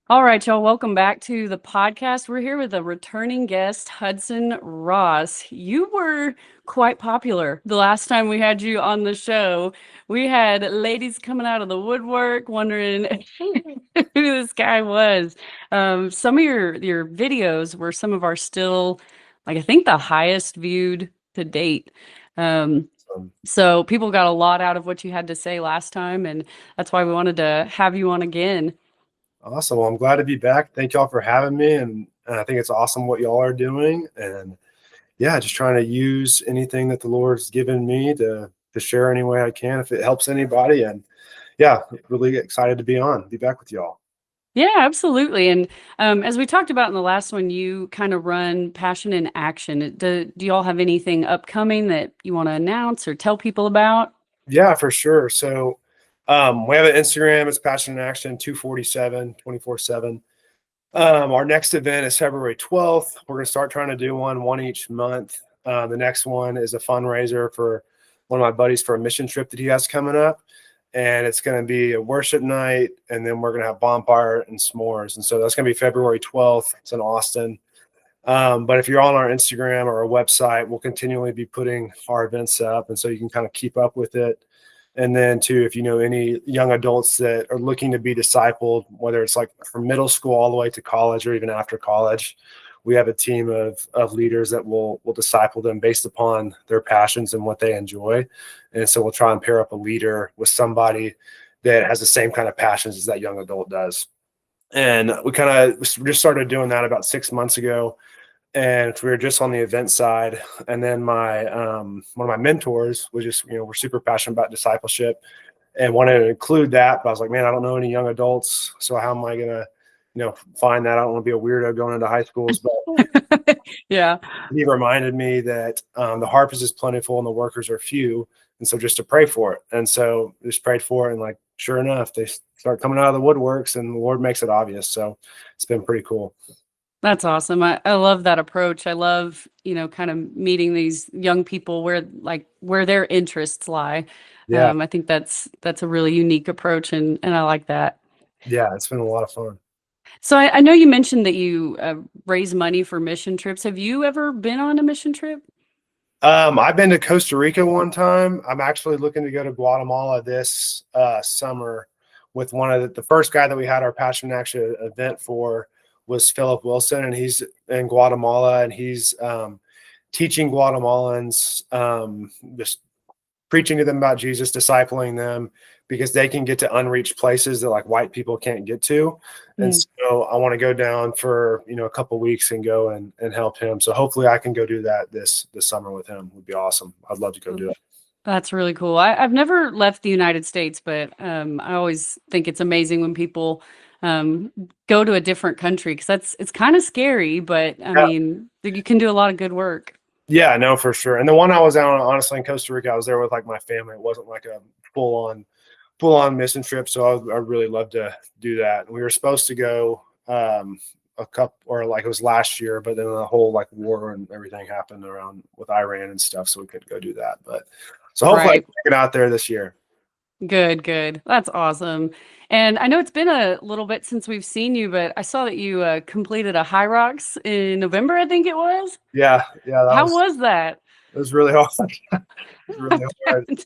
All right, y'all, welcome back to the podcast. We're here with a returning guest, Hudson Ross. You were quite popular the last time we had you on the show. We had ladies coming out of the woodwork wondering who this guy was. Some of your videos were some of our still, like I think the highest viewed to date. Um, Um, so people got a lot out of what you had to say last time, and that's why we wanted to have you on again. awesome. Well, I'm glad to be back. Thank y'all for having me. And I think it's awesome what y'all are doing. And yeah, just trying to use anything that the Lord's given me to share any way I can if it helps anybody. And yeah, really excited to be back with y'all. Yeah, absolutely. And as we talked about in the last one, you kind of run Passion in Action. Do y'all have anything upcoming that you want to announce or tell people about? Yeah, for sure. So we have an Instagram, it's Passion in Action 247, 24/7. Our next event is February 12th. We're going to start trying to do one each month. The next one is a fundraiser for one of my buddies for a mission trip that he has coming up. And it's going to be a worship night. And then we're going to have bonfire and s'mores. And so that's going to be February 12th. It's in Austin. But if you're on our Instagram or our website, we'll continually be putting our events up. And so you can kind of keep up with it. And then too, if you know any young adults that are looking to be discipled, whether it's like from middle school all the way to college or even after college, we have a team of leaders that will disciple them based upon their passions and what they enjoy. And so we'll try and pair up a leader with somebody that has the same kind of passions as that young adult does. And we just started doing that about 6 months ago, and we were just on the event side. And then my one of my mentors was just, we're super passionate about discipleship and wanted to include that. But I was like, man, I don't know any young adults, so how am I gonna, find that? I don't want to be a weirdo going into high schools. But Yeah, he reminded me that the harvest is plentiful and the workers are few, and so just to pray for it. And so just prayed for it, and like sure enough, they start coming out of the woodworks, and the Lord makes it obvious. So it's been pretty cool. that's awesome. I love that approach. I love, kind of meeting these young people where their interests lie. Yeah, I think that's a really unique approach, and I like that. yeah, it's been a lot of fun. So I know you mentioned that you raise money for mission trips. Have you ever been on a mission trip? I've been to Costa Rica one time. I'm actually looking to go to Guatemala this summer with one of the first guy that we had our Passion Action event for was Philip Wilson, and he's in Guatemala, and he's teaching Guatemalans, just preaching to them about Jesus, discipling them because they can get to unreached places that like white people can't get to. And Mm, so I want to go down for, a couple weeks and go and help him. So hopefully I can go do that this summer with him. Would be awesome. I'd love to go do it. that's really cool. I've never left the United States, but I always think it's amazing when people um, go to a different country because it's kind of scary, but I Yeah. mean, you can do a lot of good work. Yeah, no, for sure. And the one I was out on, honestly, in Costa Rica, I was there with like my family. It wasn't like a full on mission trip. So I really love to do that. And we were supposed to go a couple, or like it was last year, but then the whole like war and everything happened around with Iran and stuff, so we couldn't go do that. But so hopefully I Right. can get out there this year. Good, good. That's awesome. And I know it's been a little bit since we've seen you, but I saw that you completed a high rocks in November, I think it was. Yeah, yeah, How was that? it was really hard. It was really hard.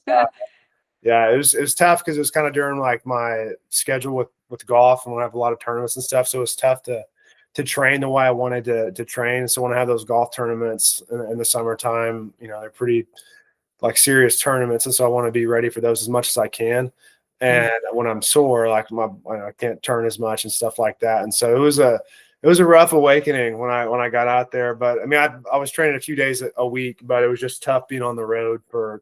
Yeah, it was tough because it was kind of during like my schedule with golf, and when I have a lot of tournaments and stuff, so it was tough to train the way I wanted to train. So when I have those golf tournaments in the summertime, they're pretty like serious tournaments, and so I want to be ready for those as much as I can. Mm. And when I'm sore, like I can't turn as much and stuff like that. And so it was a rough awakening when I got out there. But I mean, I was training a few days a week, but it was just tough being on the road for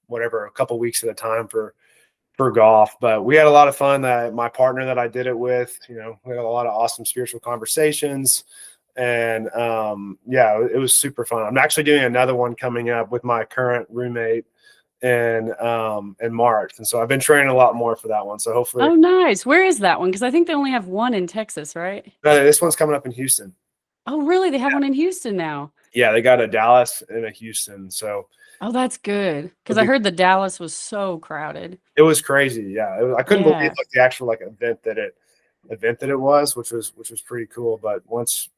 whatever a couple weeks at a time for golf. But we had a lot of fun. That my partner that I did it with, we had a lot of awesome spiritual conversations. And yeah, it was super fun. I'm actually doing another one coming up with my current roommate in March, and so I've been training a lot more for that one. So hopefully, Oh, nice. Where is that one? Because I think they only have one in Texas, right? this one's coming up in Houston. Oh, really? They have one in Houston now. Yeah, they got a Dallas and a Houston, so Oh, that's good. Because it'll I be. heard the Dallas was so crowded. It was crazy. Yeah, I couldn't believe Yeah. like the actual like event that event that it was, which was pretty cool. But once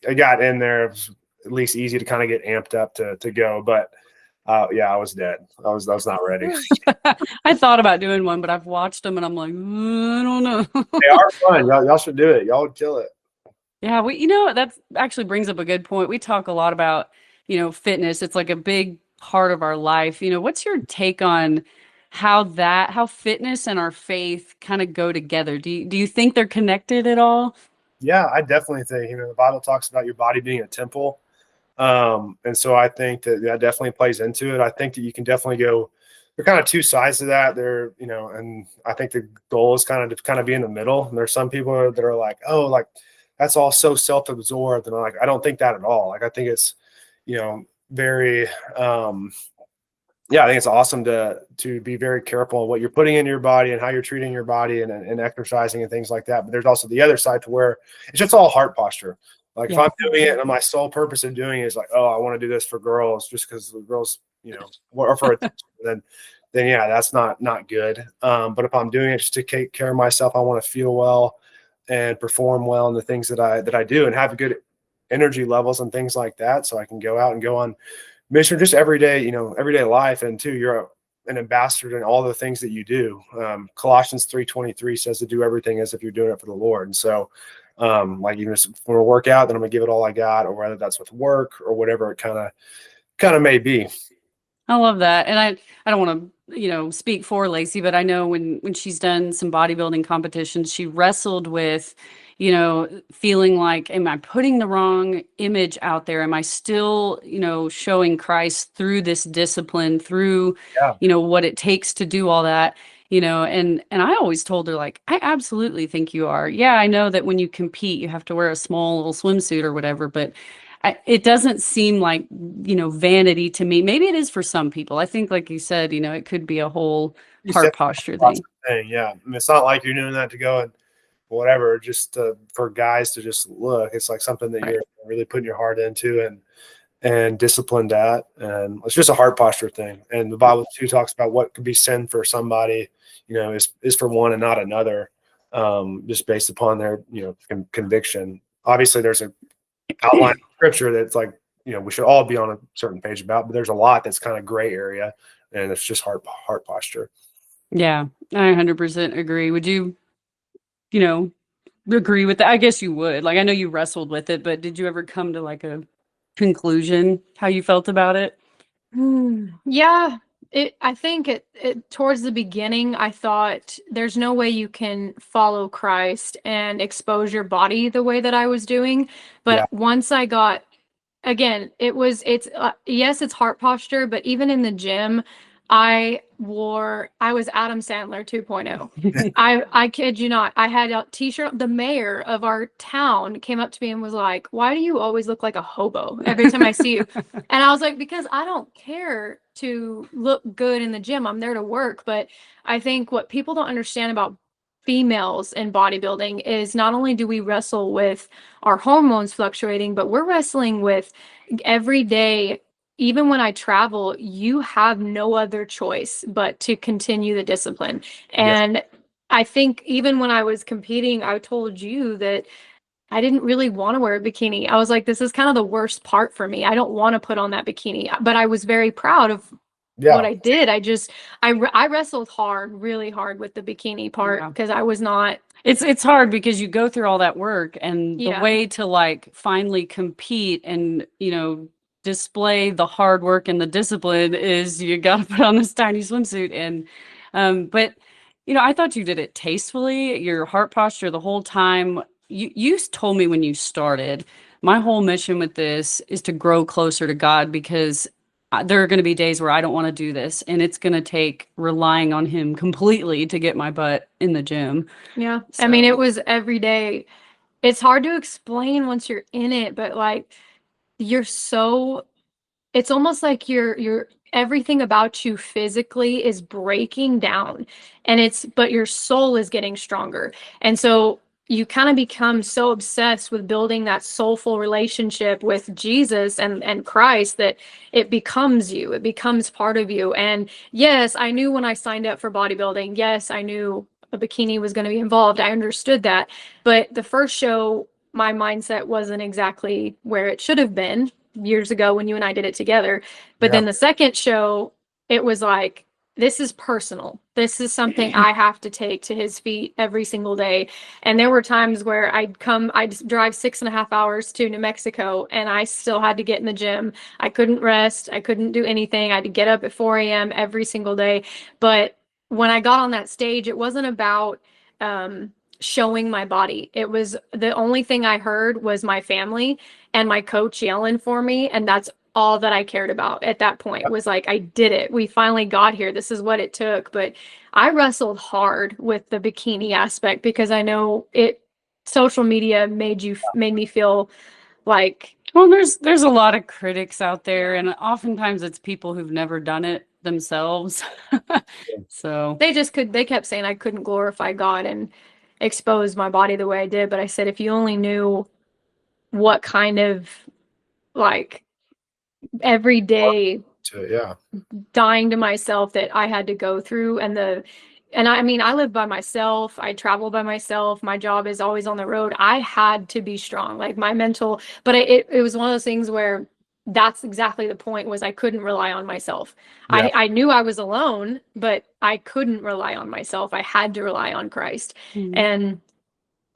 I got in there, it was at least easy to kind of get amped up to go. But yeah, I was dead. I was not ready. I thought about doing one, but I've watched them and I'm like, I don't know. They are fun. Y'all should do it. Y'all would kill it. Yeah, that actually brings up a good point. We talk a lot about, fitness. It's like a big part of our life. What's your take on how fitness and our faith kind of go together? Do you think they're connected at all? Yeah, I definitely think, the Bible talks about your body being a temple. And so I think that definitely plays into it. I think that you can definitely go, there are kind of two sides to that. And I think the goal is kind of to kind of be in the middle. And there's some people that are like, oh, like that's all so self-absorbed. And I'm like, I don't think that at all. Like, I think it's, very, yeah, I think it's awesome to be very careful on what you're putting in your body and how you're treating your body and exercising and things like that. But there's also the other side to where it's just all heart posture. Like if Yeah. I'm doing it and my sole purpose of doing it is like, oh, I want to do this for girls just because the girls, or for attention, then yeah, that's not good. But if I'm doing it just to take care of myself, I want to feel well and perform well in the things that I do and have good energy levels and things like that, so I can go out and go on mission just everyday life. And two, you're an ambassador in all the things that you do. Colossians 3:23 says to do everything as if you're doing it for the Lord. And so like even for a workout, then I'm gonna give it all I got, or whether that's with work or whatever it kind of may be. I love that. And I don't want to, speak for Lacey, but I know when she's done some bodybuilding competitions, she wrestled with, feeling like, am I putting the wrong image out there? Am I still, showing Christ through this discipline, through, Yeah. what it takes to do all that? And I always told her, like, I absolutely think you are. Yeah, I know that when you compete, you have to wear a small little swimsuit or whatever, but it doesn't seem like, vanity to me. Maybe it is for some people. I think, like you said, it could be a whole You said heart posture thing. thing. Yeah. I mean, it's not like you're doing that to go and whatever, just for guys to just look. It's like something that Right. you're really putting your heart into and disciplined at. And it's just a heart posture thing. And the Bible too talks about what could be sin for somebody, is for one and not another, just based upon their, conviction. Obviously there's a outline of scripture that's like, we should all be on a certain page about, but there's a lot that's kind of gray area, and it's just heart posture. Yeah, I 100% agree. Would you, you know, agree with that? I guess you would. Like, I know you wrestled with it, but did you ever come to like a conclusion how you felt about it? Yeah, I think it towards the beginning, I thought there's no way you can follow Christ and expose your body the way that I was doing. Yeah. But once I got, again, it's yes, it's heart posture, but even in the gym, I was Adam Sandler 2.0. I kid you not. I had a t-shirt. The mayor of our town came up to me and was like, "Why do you always look like a hobo every time I see you?" And I was like, "Because I don't care to look good in the gym. I'm there to work." But I think what people don't understand about females in bodybuilding is not only do we wrestle with our hormones fluctuating, but we're wrestling with every day. Even when I travel, you have no other choice but to continue the discipline. Yes. And I think even when I was competing, I told you that I didn't really want to wear a bikini. I was like, this is kind of the worst part for me. I don't want to put on that bikini, but I was very proud of what Yeah. I did. I wrestled hard, really hard with the bikini part Yeah. because I was not. It's hard because you go through all that work, and the Yeah. way to like finally compete and, display the hard work and the discipline is you got to put on this tiny swimsuit. And but I thought you did it tastefully. Your heart posture the whole time. You told me when you started, my whole mission with this is to grow closer to God, because there are going to be days where I don't want to do this, and it's going to take relying on him completely to get my butt in the gym. Yeah. I mean, it So, was every day. It's hard to explain once you're in it, but like you're so it's almost like you're everything about you physically is breaking down, and but your soul is getting stronger. And so you kind of become so obsessed with building that soulful relationship with Jesus and Christ that it becomes you. It becomes part of you. And yes, I knew when I signed up for bodybuilding, yes, I knew a bikini was going to be involved. I understood that. But the first show, my mindset wasn't exactly where it should have been years ago when you and I did it together. But Yeah. then the second show, it was like, this is personal. This is something I have to take to his feet every single day. And there were times where I'd drive 6.5 hours to New Mexico, and I still had to get in the gym. I couldn't rest. I couldn't do anything. I had to get up at 4 a.m. every single day. But when I got on that stage, it wasn't about showing my body. It was the only thing I heard was my family and my coach yelling for me. And that's all that I cared about at that point, was like, I did it. We finally got here. This is what it took. But I wrestled hard with the bikini aspect because I know social media made me feel like, Well, there's a lot of critics out there, and oftentimes it's people who've never done it themselves. So they kept saying I couldn't glorify God and expose my body the way I did. But I said, if you only knew what kind of, like, every day Yeah. dying to myself that I had to go through, and I mean, I live by myself. I travel by myself. My job is always on the road. I had to be strong, like my mental, but it was one of those things where that's exactly the point, was I couldn't rely on myself. Yeah. I knew I was alone, but I couldn't rely on myself. I had to rely on Christ. And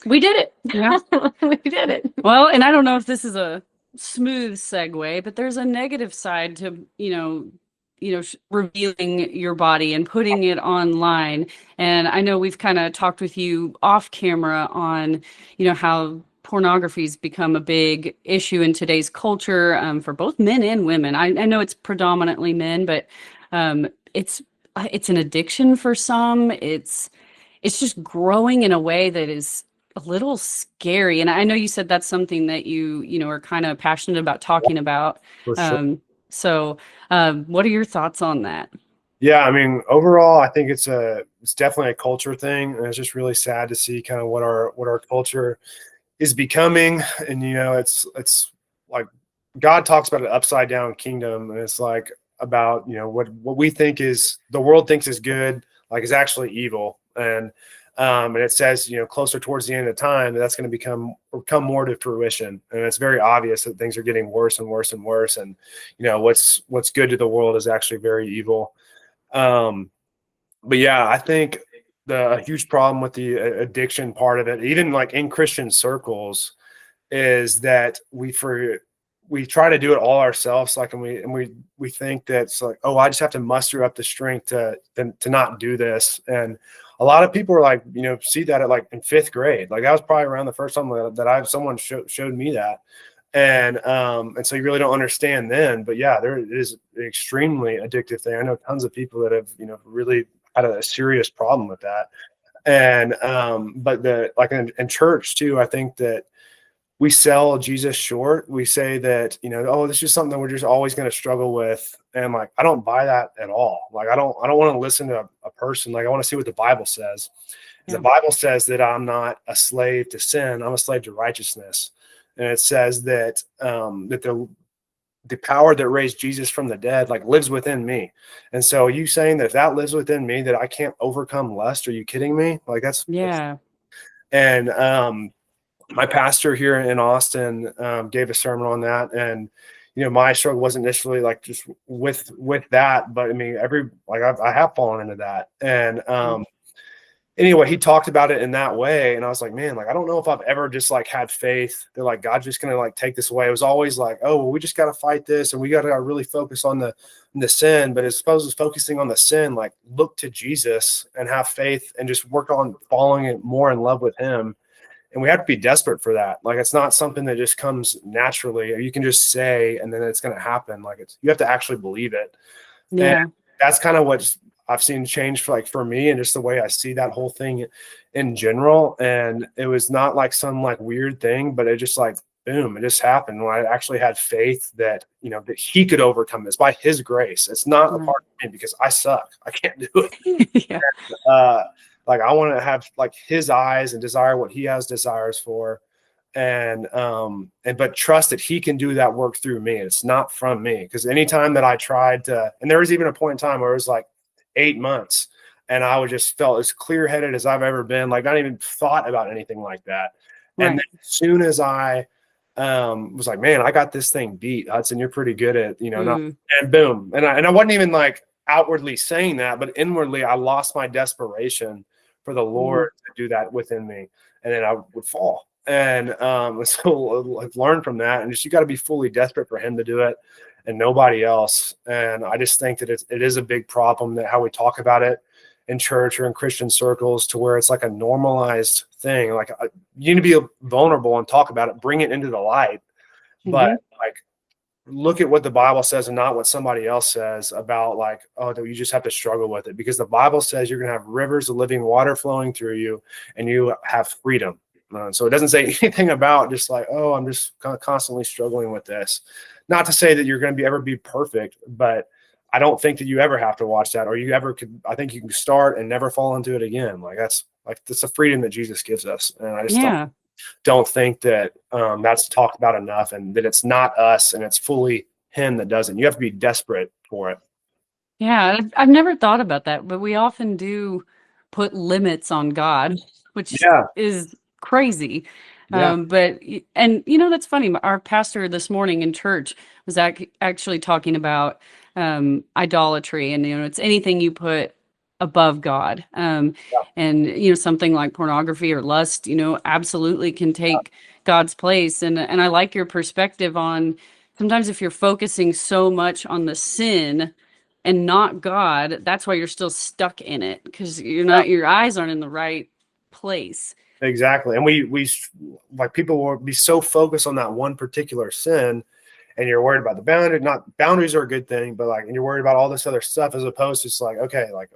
we did it. Yeah. We did it. Well, and I don't know if this is a smooth segue, but there's a negative side to, revealing your body and putting it online. And I know we've kind of talked with you off camera on, how pornography's become a big issue in today's culture, for both men and women. I know it's predominantly men, but it's an addiction for some. It's just growing in a way that is a little scary. And I know you said that's something that you are kind of passionate about talking about. For sure. What are your thoughts on that? Yeah, I mean, overall, I think it's definitely a culture thing, and it's just really sad to see kind of what our culture is becoming. And it's like God talks about an upside down kingdom, and it's like about what we think is the world thinks is good, like is actually evil. And it says closer towards the end of time that's going to come more to fruition, and it's very obvious that things are getting worse and worse and worse. And what's good to the world is actually very evil. But yeah, I think a huge problem with the addiction part of it, even like in Christian circles, is that we try to do it all ourselves. Like, and we think that it's like, oh, I just have to muster up the strength to not do this. And a lot of people are like, see that at like in 5th grade. Like that was probably around the first time that someone showed me that. And so you really don't understand then. But yeah, there is an extremely addictive thing. I know tons of people that have, really had a serious problem with that. And but in church too, I think that we sell Jesus short. We say that, oh, this is something that we're just always going to struggle with. And like, I don't buy that at all. Like, I don't want to listen to a person. Like, I want to see what the Bible says. Yeah. The Bible says that I'm not a slave to sin. I'm a slave to righteousness. And it says that, that the power that raised Jesus from the dead, like, lives within me. And so you saying that if that lives within me, that I can't overcome lust? Are you kidding me? Like, Yeah. And my pastor here in Austin gave a sermon on that. And, my struggle wasn't initially like just with that, but I mean, I have fallen into that. And anyway, he talked about it in that way. And I was like, man, like, I don't know if I've ever just like had faith that like God's just going to like take this away. It was always like, oh, well, we just got to fight this and we got to really focus on the sin. But as opposed to focusing on the sin, like, look to Jesus and have faith and just work on falling more in love with him. And we have to be desperate for that. Like, it's not something that just comes naturally, or you can just say, and then it's going to happen. Like, you have to actually believe it. Yeah. And that's kind of what I've seen change for me, and just the way I see that whole thing in general. And it was not like some like weird thing, but it just like, boom, it just happened when I actually had faith that, that he could overcome this by his grace. It's not a part of me because I suck. I can't do it. Yeah. And, like, I want to have like his eyes and desire what he has desires for, but trust that he can do that work through me. It's not from me. Because anytime that I tried to, and there was even a point in time where it was like 8 months, And I was just felt as clear headed as I've ever been, like not even thought about anything like that. And Right. then as soon as I was like, man, I got this thing beat, Hudson, you're pretty good at, not, Mm. and boom. And I wasn't even like outwardly saying that, but inwardly I lost my desperation for the Mm. Lord to do that within me. And then I would fall. And so I've learned from that, and just, you got to be fully desperate for him to do it and nobody else. And I just think that it is a big problem that how we talk about it in church or in Christian circles, to where it's like a normalized thing. Like you need to be vulnerable and talk about it, bring it into the light, but Hmm. like look at what the Bible says and not what somebody else says about like, oh, you just have to struggle with it, because the Bible says you're going to have rivers of living water flowing through you and you have freedom. So it doesn't say anything about just like, oh, I'm just constantly struggling with this. Not to say that you're going to ever be perfect, but I don't think that you ever have to watch that, or you ever could. I think you can start and never fall into it again. That's the freedom that Jesus gives us. And I just Yeah. don't think that that's talked about enough, and that it's not us and it's fully him that does it. You have to be desperate for it. Yeah, I've never thought about that, but we often do put limits on God, which Yeah. is crazy. Yeah. And that's funny. Our pastor this morning in church was actually talking about idolatry, and it's anything you put above God. Yeah. And something like pornography or lust, absolutely can take God's place. And I like your perspective on sometimes if you're focusing so much on the sin and not God, that's why you're still stuck in it, because your eyes aren't in the right place. Exactly. And we like, people will be so focused on that one particular sin, and you're worried about the boundary. Not boundaries are a good thing, but like, and you're worried about all this other stuff, as opposed to just like, okay, like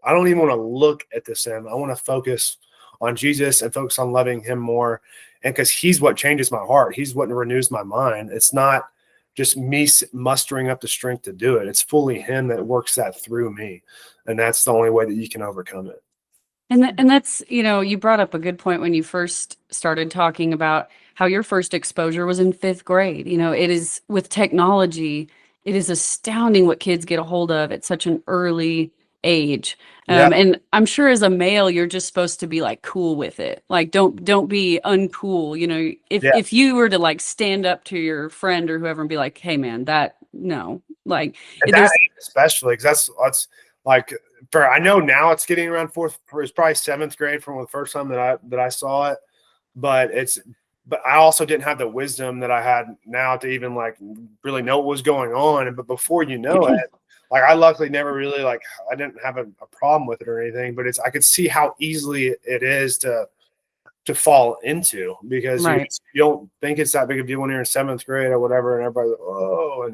I don't even want to look at the sin. I want to focus on Jesus and focus on loving him more. And because he's what changes my heart, he's what renews my mind. It's not just me mustering up the strength to do it. It's fully him that works that through me. And that's the only way that you can overcome it. And that's, you brought up a good point when you first started talking about how your first exposure was in fifth grade. It is with technology, it is astounding what kids get a hold of at such an early age. Yeah. And I'm sure as a male, you're just supposed to be like cool with it. Like, don't be uncool. Yeah. If you were to like stand up to your friend or whoever and be like, hey man, no, like At that there's, age especially, because that's like, I know now it's getting around it's probably seventh grade from the first time that I saw it, but I also didn't have the wisdom that I had now to even like really know what was going on. But before you know it, like I luckily never really I didn't have a problem with it or anything, but I could see how easily it is to fall into, because you right. don't think it's that big of a deal when you're in seventh grade or whatever, and everybody's like, oh,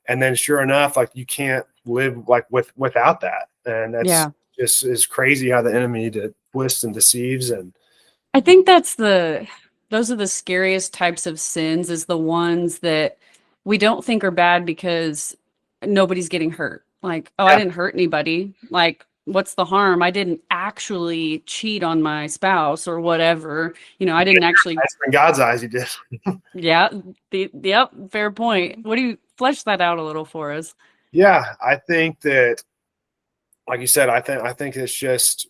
and then sure enough, like you can't live like without that. And that's Yeah. just is crazy how the enemy twists and deceives. And I think those are the scariest types of sins, is the ones that we don't think are bad because nobody's getting hurt. Like, oh, I yeah, didn't hurt anybody. Like, what's the harm? I didn't actually cheat on my spouse or whatever. I didn't actually. in God's eyes, you did. Yeah. Yep. Fair point. What do you flesh that out a little for us? Yeah, I think that, like you said, I think it's just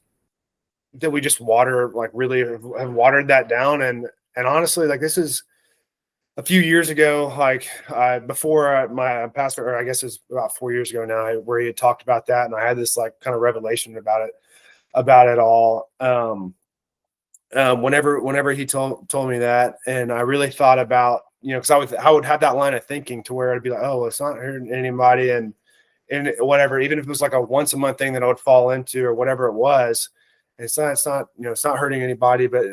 that we just really have watered that down. And honestly, like this is a few years ago, like before my pastor, or I guess it's about 4 years ago now, where he had talked about that, and I had this like kind of revelation about it all. Whenever he told me that, and I really thought about, because I would have that line of thinking to where I'd be like, oh, well, it's not hurting anybody, and whatever, even if it was like a once a month thing that I would fall into or whatever it was, it's not it's not hurting anybody, but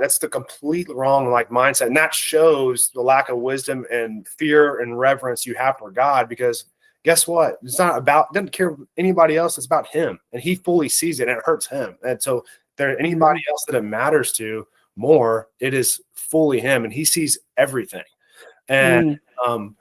that's the complete wrong like mindset, and that shows the lack of wisdom and fear and reverence you have for God, because guess what? It's not about, doesn't care anybody else. It's about him, and he fully sees it, and it hurts him. And so there anybody else that it matters to more, it is fully him, and he sees everything. And Mm.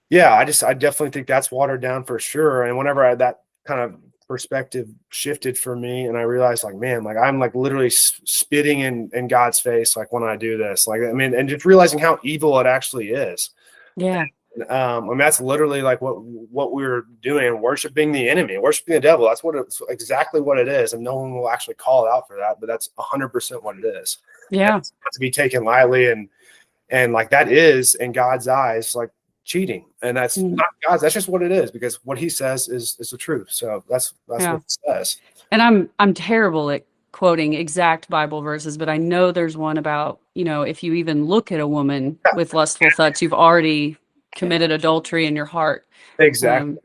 yeah, I definitely think that's watered down for sure. And whenever that kind of perspective shifted for me, and I realized like, man, like I'm like literally spitting in God's face, like when I do this, like, I mean, and just realizing how evil it actually is. Yeah. I mean, that's literally like what we're doing, worshiping the enemy, worshiping the devil. That's exactly what it is. And no one will actually call it out for that, but that's 100% what it is. Yeah. It's not to be taken lightly. And like, that is in God's eyes, like cheating. And that's not God's, that's just what it is, because what he says is the truth. So that's what it says. And I'm terrible at quoting exact Bible verses, but I know there's one about, if you even look at a woman with lustful thoughts, you've already committed adultery in your heart. Exactly.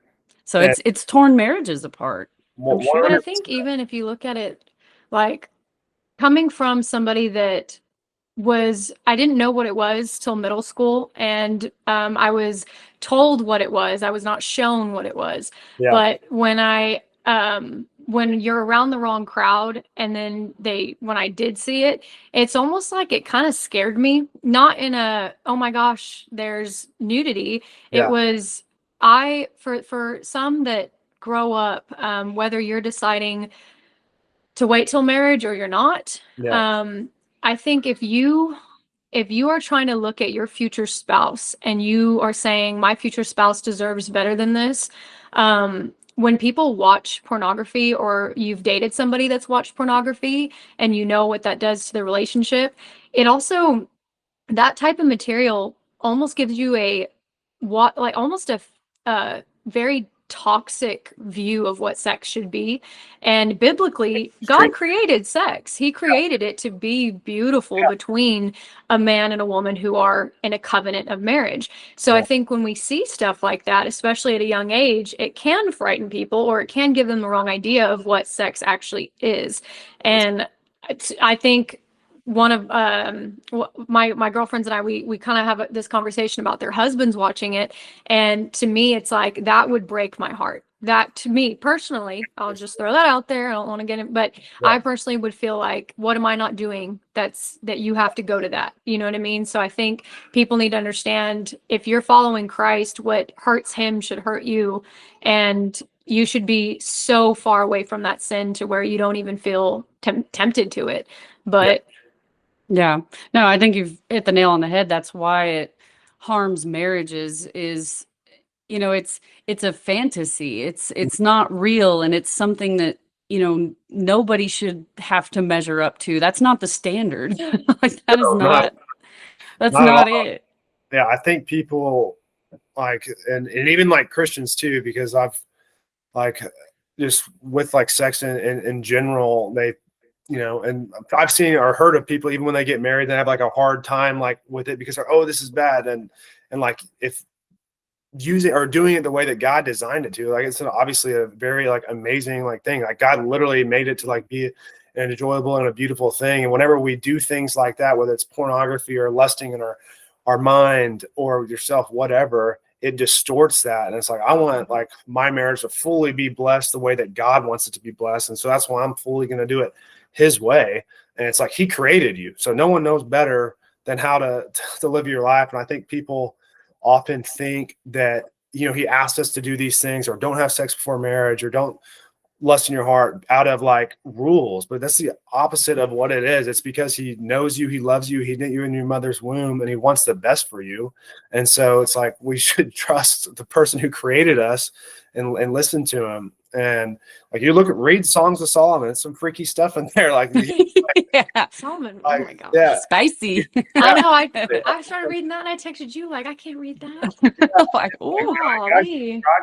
So it's torn marriages apart. I'm sure. But I think even if you look at it, like coming from somebody that I didn't know what it was till middle school, and I was told what it was. I was not shown what it was. Yeah. But when you're around the wrong crowd, and then when I did see it, it's almost like it kind of scared me. Not in a, oh my gosh, there's nudity. Yeah. It was, for some that grow up, whether you're deciding to wait till marriage or you're not, I think if you are trying to look at your future spouse and you are saying my future spouse deserves better than this, when people watch pornography, or you've dated somebody that's watched pornography and you know what that does to the relationship, it also, that type of material almost gives you almost a very toxic view of what sex should be. And biblically, God created sex. He created it to be beautiful between a man and a woman who are in a covenant of marriage. So I think when we see stuff like that, especially at a young age, it can frighten people, or it can give them the wrong idea of what sex actually is. And I think one of my girlfriends and I, we kind of have this conversation about their husbands watching it, and to me it's like that would break my heart. That, to me personally, I'll just throw that out there, I don't want to get it, but I personally would feel like, what am I not doing that you have to go to that, you know what I mean? So I think people need to understand, if you're following Christ, what hurts him should hurt you, and you should be so far away from that sin to where you don't even feel tempted to it. But yeah, no, I think you've hit the nail on the head. That's why it harms marriages. Is it's a fantasy. It's not real, and it's something that nobody should have to measure up to. That's not the standard. Like that is not. That's not it. Yeah, I think people like, and even like Christians too, because I've like just with like sex in general, they. And I've seen or heard of people, even when they get married, they have like a hard time like with it, because this is bad. And like, if using or doing it the way that God designed it to, like, it's obviously a very like amazing like thing. Like God literally made it to like be an enjoyable and a beautiful thing. And whenever we do things like that, whether it's pornography or lusting in our mind or yourself, whatever, it distorts that. And it's like, I want like my marriage to fully be blessed the way that God wants it to be blessed. And so that's why I'm fully going to do it his way. And it's like, he created you, so no one knows better than how to live your life. And I think people often think that, he asked us to do these things, or don't have sex before marriage, or don't lust in your heart out of like rules, but that's the opposite of what it is. It's because he knows you, he loves you, he knit you in your mother's womb, and he wants the best for you. And so it's like, we should trust the person who created us and listen to him. And like, read Songs of Solomon, it's some freaky stuff in there. Like, yeah, Solomon, oh my gosh, yeah, spicy. I know. I started reading that, and I texted you like, I can't read that. Like,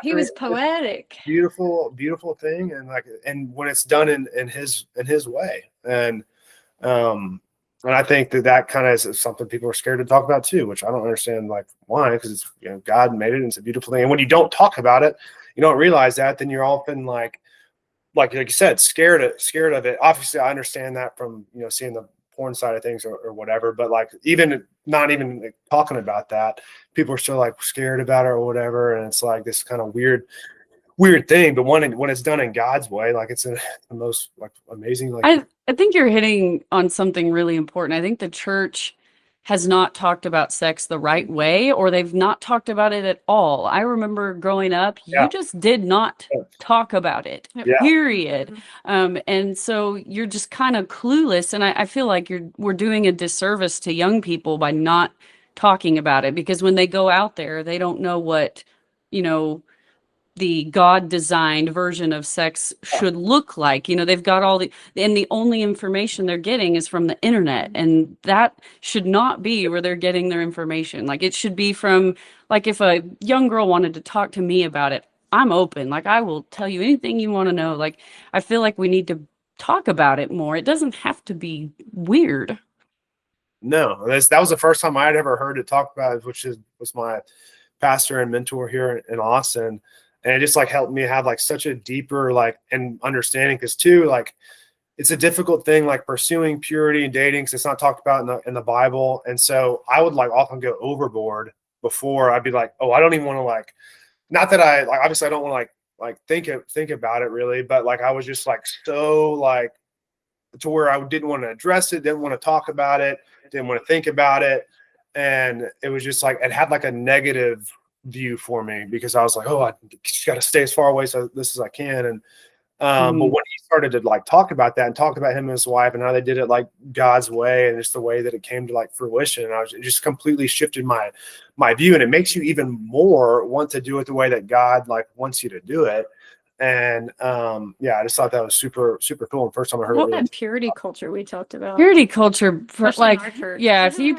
he was poetic. Beautiful thing. And like, and when it's done in his way, and I think that kind of is something people are scared to talk about too, which I don't understand, like, why, because it's, God made it, and it's a beautiful thing. And when you don't talk about it, you don't realize that, then you're often like you said, scared of it. Obviously, I understand that from, seeing the porn side of things or whatever, but like, even not even like, talking about that, people are still like scared about it or whatever. And it's like this kind of weird thing. But when it's done in God's way, like, it's the most like amazing. Like, I think you're hitting on something really important. I think the church has not talked about sex the right way, or they've not talked about it at all. I remember growing up, you just did not talk about it, period. And so you're just kind of clueless. And I feel like we're doing a disservice to young people by not talking about it, because when they go out there, they don't know what, you know, the God designed version of sex should look like. You know, they've got and the only information they're getting is from the internet. And that should not be where they're getting their information. Like, it should be from, like, if a young girl wanted to talk to me about it, I'm open. Like, I will tell you anything you want to know. Like, I feel like we need to talk about it more. It doesn't have to be weird. No, that was the first time I had ever heard it talked about, was my pastor and mentor here in Austin. And it just like helped me have like such a deeper like and understanding, because too, like, it's a difficult thing, like pursuing purity and dating, because it's not talked about in the Bible. And so I would like often go overboard before I'd be like, oh, I don't even want to, like, not that I like, obviously I don't want to like think about it really, but like I was just like so like to where I didn't want to address it, didn't want to talk about it, didn't want to think about it. And it was just like, it had like a negative view for me, because I was like, oh, I just got to stay as far away as I can. And but when he started to like talk about that and talk about him and his wife and how they did it like God's way and just the way that it came to like fruition, it just completely shifted my view. And it makes you even more want to do it the way that God like wants you to do it. And yeah, I just thought that was super, super cool. And first time I heard Well, it. Really, that purity culture we talked about. Purity culture, Especially in our like, church. yeah, if you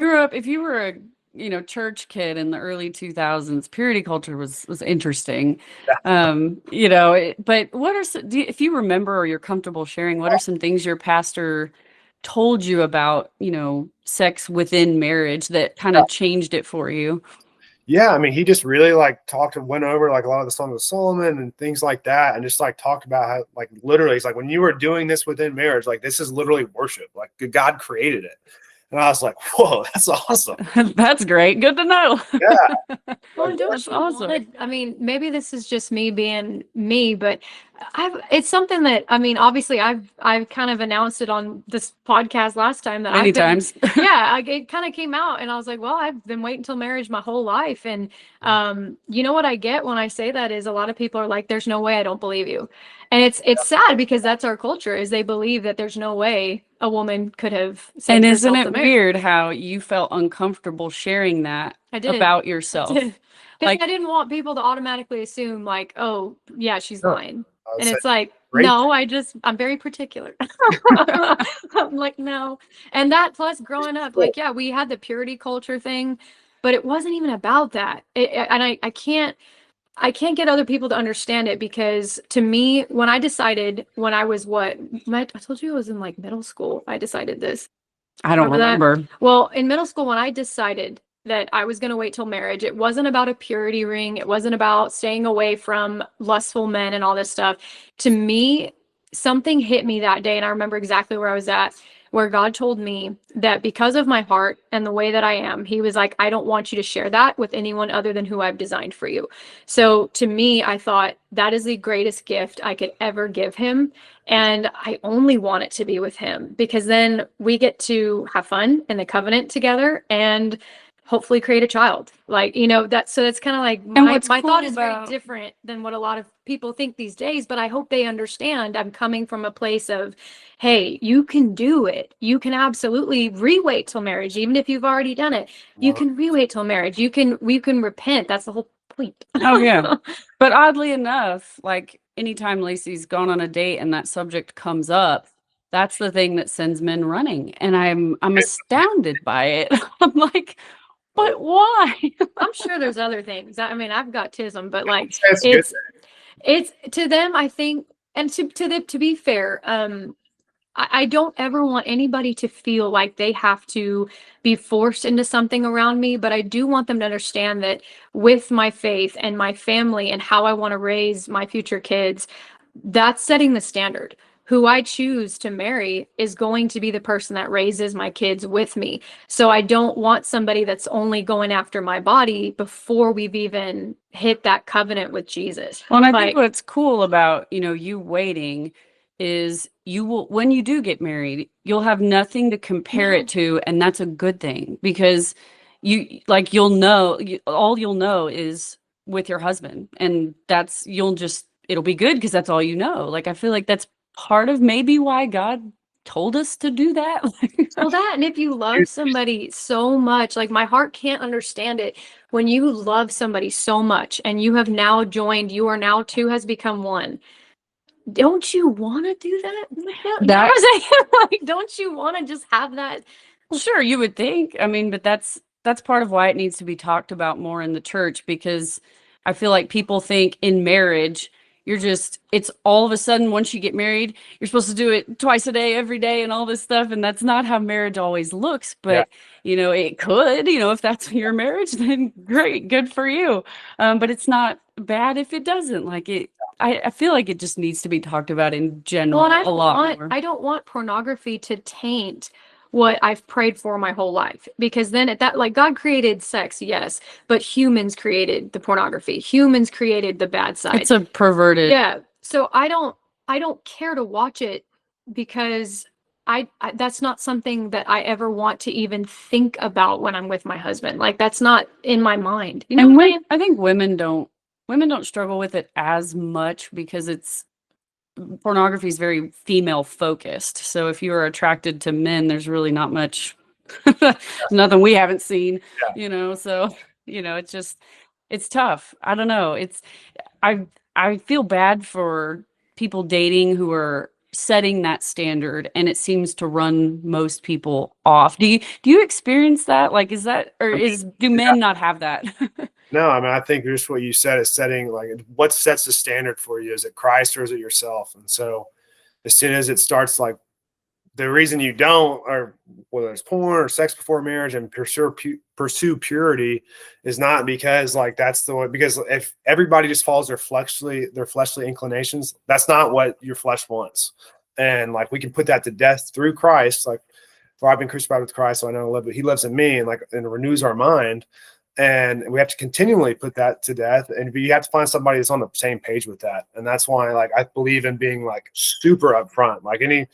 were a, you know, church kid in the early 2000s, purity culture was interesting. You know, but what are if you remember or you're comfortable sharing, what are some things your pastor told you about, you know, sex within marriage that kind of changed it for you? yeah, I mean, he just really like talked and went over like a lot of the Songs of Solomon and things like that, and just like talked about how like literally, it's like when you were doing this within marriage, like this is literally worship, like God created it. And I was like, whoa, that's awesome. That's great. Good to know. Yeah. Well, don't That's you awesome. wanna, I mean, maybe this is just me being me, but it's something that, I mean, obviously I've kind of announced it on this podcast last time that Many I've been, times. yeah, it kind of came out and I was like, well, I've been waiting till marriage my whole life. And, you know what I get when I say that is a lot of people are like, there's no way, I don't believe you. And it's sad because that's our culture, is they believe that there's no way a woman could have saved And isn't herself it to marry. weird how you felt uncomfortable sharing that I did. about yourself? Because Like, I didn't want people to automatically assume like, oh, yeah, she's Sure. lying. I would And say it's like, great. no, I'm very particular. I'm like, no. And that plus growing up, like, yeah, we had the purity culture thing, but it wasn't even about that. And I can't get other people to understand it, because to me, when I decided when I was I told you I was in like middle school, I decided this. I don't Remember that? remember. Well, in middle school, when I decided that I was going to wait till marriage, it wasn't about a purity ring. It wasn't about staying away from lustful men and all this stuff. To me, something hit me that day. And I remember exactly where I was at, where God told me that because of my heart and the way that I am, He was like, I don't want you to share that with anyone other than who I've designed for you. So to me, I thought that is the greatest gift I could ever give Him. And I only want it to be with Him, because then we get to have fun in the covenant together and hopefully create a child. Like, you know, so that's kind of like And what's my cool thought is about- very different than what a lot of people think these days, but I hope they understand I'm coming from a place of, hey, you can do it. You can absolutely re-wait till marriage, even if you've already done it. You can re-wait till marriage. We can repent. That's the whole point. Oh yeah. But oddly enough, like anytime Lacey's gone on a date and that subject comes up, that's the thing that sends men running. And I'm astounded by it. I'm like, but why? I'm sure there's other things. I mean, I've got tism, but like That's good. it's to them, I think, and to them, to be fair, I don't ever want anybody to feel like they have to be forced into something around me, but I do want them to understand that with my faith and my family and how I want to raise my future kids, that's setting the standard. Who I choose to marry is going to be the person that raises my kids with me. So I don't want somebody that's only going after my body before we've even hit that covenant with Jesus. Well, and I Like, think what's cool about, you know, you waiting is you will, when you do get married, you'll have nothing to compare it to. And that's a good thing, because you like, you'll know, all you'll know is with your husband. And it'll be good because that's all you know. Like, I feel like that's part of maybe why God told us to do that? Well, that, and if you love somebody so much, like my heart can't understand it. When you love somebody so much and you have now joined, you are now two has become one. Don't you want to do that? You know what I'm saying? Like, don't you want to just have that? Sure, you would think. I mean, but that's part of why it needs to be talked about more in the church, because I feel like people think in marriage, it's all of a sudden once you get married, you're supposed to do it twice a day, every day, and all this stuff. And that's not how marriage always looks. But, it could, if that's your marriage, then great, good for you. But it's not bad if it doesn't. Like I feel like it just needs to be talked about in general Well, and a lot more. I don't want pornography to taint what I've prayed for my whole life, because then at that, like, God created sex, yes, but humans created the pornography. Humans created the bad side. It's a perverted. Yeah. So I don't care to watch it, because I that's not something that I ever want to even think about when I'm with my husband. Like, that's not in my mind. You know And what I'm saying? I think women don't struggle with it as much because pornography is very female focused. So if you are attracted to men, there's really not much, nothing we haven't seen, so, it's tough. I don't know. I feel bad for people dating who are setting that standard, and it seems to run most people off. Do you experience that? Like, is that, or do men not have that? No, I mean, I think just what you said is setting, like, what sets the standard for you? Is it Christ or is it yourself? And so as soon as it starts, like, the reason you don't, or whether it's porn or sex before marriage, and pursue purity, is not because, like, that's the way, because if everybody just follows their fleshly inclinations, that's not what your flesh wants. And, like, we can put that to death through Christ. Like, for I've been crucified with Christ, so I know I live, but he lives in me, and, like, and it renews our mind. And we have to continually put that to death. And you have to find somebody that's on the same page with that. And that's why, like, I believe in being, like, super upfront. Like, I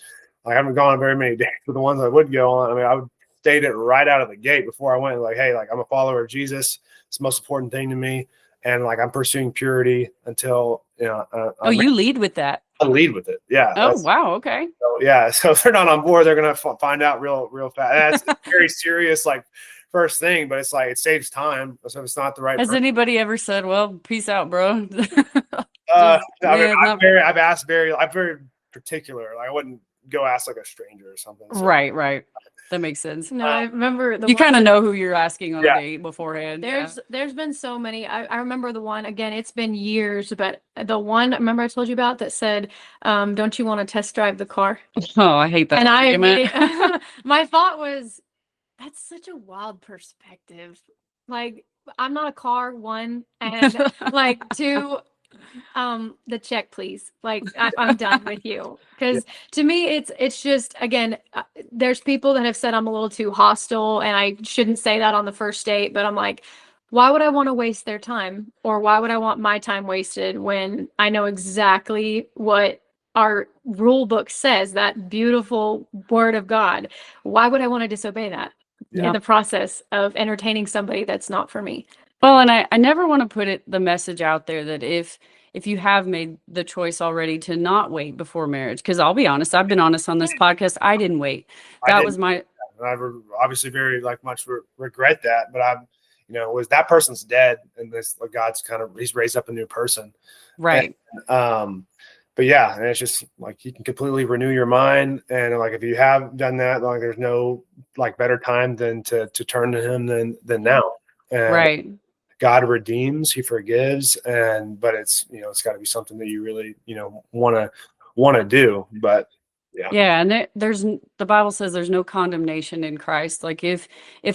haven't gone on very many dates, but the ones I would go on, I mean, I would state it right out of the gate before I went, like, hey, like, I'm a follower of Jesus. It's the most important thing to me. And, like, I'm pursuing purity until, You lead with that. I lead with it. Yeah. Oh, wow. Okay. So, yeah. So if they're not on board, they're going to find out real fast. That's very serious, like, first thing, but it's like, it saves time. So if it's not the right Has person. anybody ever said, well, peace out, bro? I mean, I'm very particular. Like, I wouldn't go ask, like, a stranger or something. So. Right. That makes sense. No, I remember you kind of know who you're asking on a date beforehand. There's been so many. I remember the one, again, it's been years, but the one, remember I told you about, that said, don't you want to test drive the car? Oh, I hate that. And my thought was, that's such a wild perspective. Like, I'm not a car, one, and like, two, the check, please. Like, I'm done with you. Because to me, it's just, again, there's people that have said I'm a little too hostile, and I shouldn't say that on the first date, but I'm like, why would I want to waste their time? Or why would I want my time wasted when I know exactly what our rule book says, that beautiful word of God? Why would I want to disobey that in the process of entertaining somebody that's not for me? Well, and I never want to put the message out there that if you have made the choice already to not wait before marriage, because I'll be honest, I've been honest on this podcast, I didn't wait. That was my. I obviously very, like, much regret that, but was that person's dead, and this, like, God's he's raised up a new person, right? And, but yeah, and it's just like, you can completely renew your mind, and, like, if you have done that, like, there's no, like, better time than to turn to Him than now. And right. God redeems, He forgives, but it's it's got to be something that you really want to do. But and there's the Bible says there's no condemnation in Christ. Like, if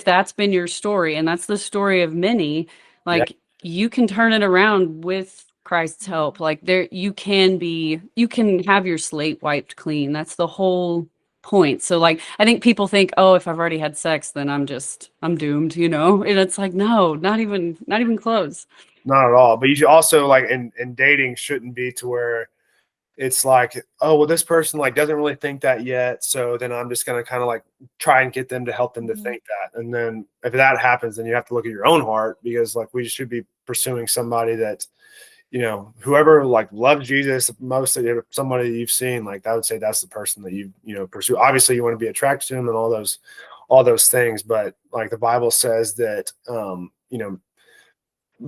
that's been your story, and that's the story of many, like, you can turn it around with Christ's help. Like, you can have your slate wiped clean. That's the whole point. So, like, I think people think, oh, if I've already had sex, then I'm doomed, and it's like, no, not even close. Not at all. But you should also, like, in dating, shouldn't be to where it's like, oh, well, this person, like, doesn't really think that yet, so then I'm just going to kind of, like, try and get them to help them to think that. And then if that happens, then you have to look at your own heart, because, like, we should be pursuing somebody that whoever like loves Jesus most, somebody you've seen, like I would say that's the person that you pursue. Obviously you want to be attracted to him and all those things, but like the Bible says that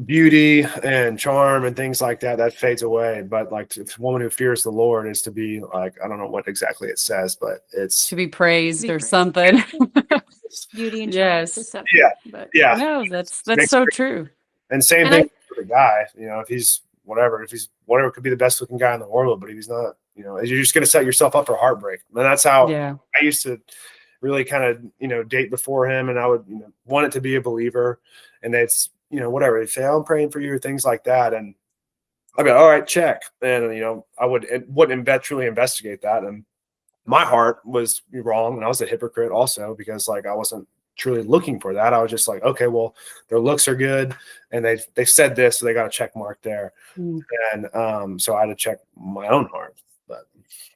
beauty and charm and things like that fades away, but like a woman who fears the Lord is to be like, I don't know what exactly it says, but it's to be praised be or praised. something. Beauty and Yes. deceptive. Yeah. But yeah. No, that's Makes so sense. true. And same And thing for the guy, if he's whatever, could be the best looking guy in the world, but if he's not, you're just going to set yourself up for heartbreak. And that's how I used to really kind of, date before him. And I would, want it to be a believer, and it's, whatever they say, oh, I'm praying for you, things like that. And I'd be all right, check. And, I wouldn't truly investigate that. And my heart was wrong. And I was a hypocrite also, because like, I wasn't truly looking for that. I was just like, okay, well, their looks are good, and they said this, so they got a check mark there. And so I had to check my own heart. But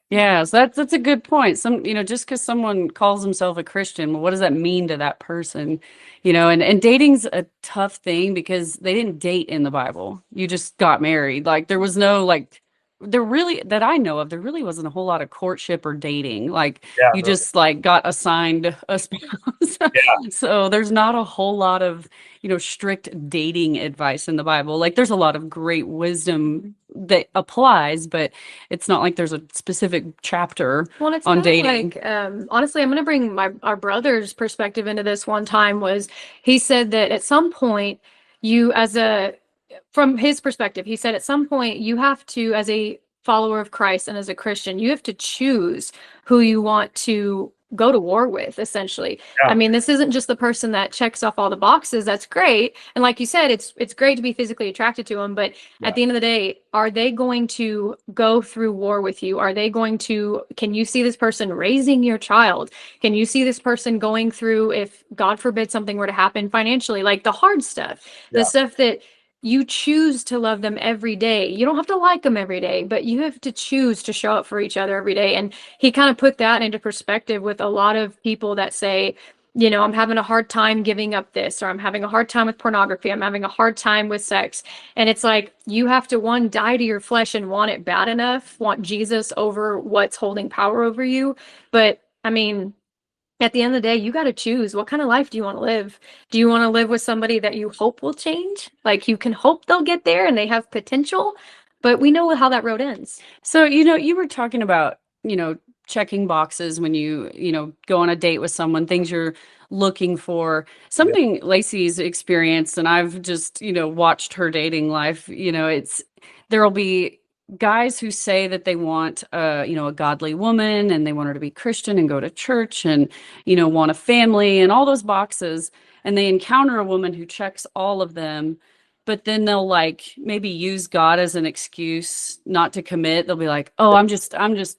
yeah, so that's a good point. Just because someone calls himself a Christian, well, what does that mean to that person? And dating's a tough thing because they didn't date in the Bible. You just got married. Like there was no that I know of, there really wasn't a whole lot of courtship or dating. Like you just like got assigned a spouse. So there's not a whole lot of, strict dating advice in the Bible. Like there's a lot of great wisdom that applies, but it's not like there's a specific chapter on dating. like, honestly, I'm going to bring our brother's perspective into this. One time was, he said that at some point from his perspective, he said at some point you have to, as a follower of Christ and as a Christian, you have to choose who you want to go to war with, essentially. I mean, this isn't just the person that checks off all the boxes. That's great. And like you said, it's great to be physically attracted to them. But at the end of the day, are they going to go through war with you? Can you see this person raising your child? Can you see this person going through, if God forbid something were to happen financially, like the hard stuff, the stuff that you choose to love them every day. You don't have to like them every day, but you have to choose to show up for each other every day. And he kind of put that into perspective with a lot of people that say, I'm having a hard time giving up this, or I'm having a hard time with pornography. I'm having a hard time with sex. And it's like, you have to, one, die to your flesh and want it bad enough, want Jesus over what's holding power over you. But I mean, at the end of the day, you got to choose, what kind of life do you want to live? Do you want to live with somebody that you hope will change? Like you can hope they'll get there and they have potential, but we know how that road ends. So, you were talking about, checking boxes when you go on a date with someone, things you're looking for. Something Lacey's experienced, and I've just, watched her dating life, there'll be guys who say that they want a godly woman, and they want her to be Christian and go to church and want a family and all those boxes, and they encounter a woman who checks all of them, but then they'll like maybe use God as an excuse not to commit. They'll be like, oh, I'm just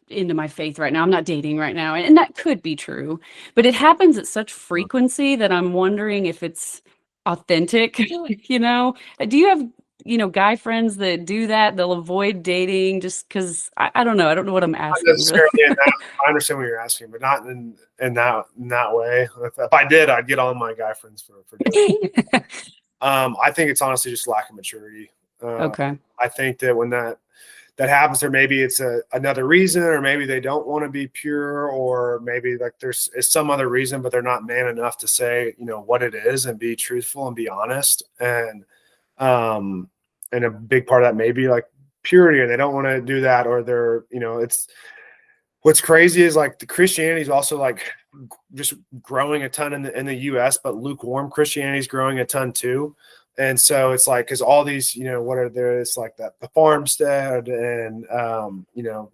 into my faith right now, I'm not dating right now. And that could be true, but it happens at such frequency that I'm wondering if it's authentic. Do you have guy friends that do that? They'll avoid dating just because I don't know. I don't know what I'm asking. Not necessarily in that, I understand what you're asking, but not in that way. If I did, I'd get all my guy friends for doing it. I think it's honestly just lack of maturity. Okay. I think that when that happens, or maybe it's another reason, or maybe they don't want to be pure, or maybe like there's some other reason, but they're not man enough to say, what it is and be truthful and be honest. And a big part of that may be like purity, and they don't want to do that, or they're, it's what's crazy is like the Christianity is also like just growing a ton in the US, but lukewarm Christianity is growing a ton too. And so it's like, because all these, what are there? It's like that the farmstead and,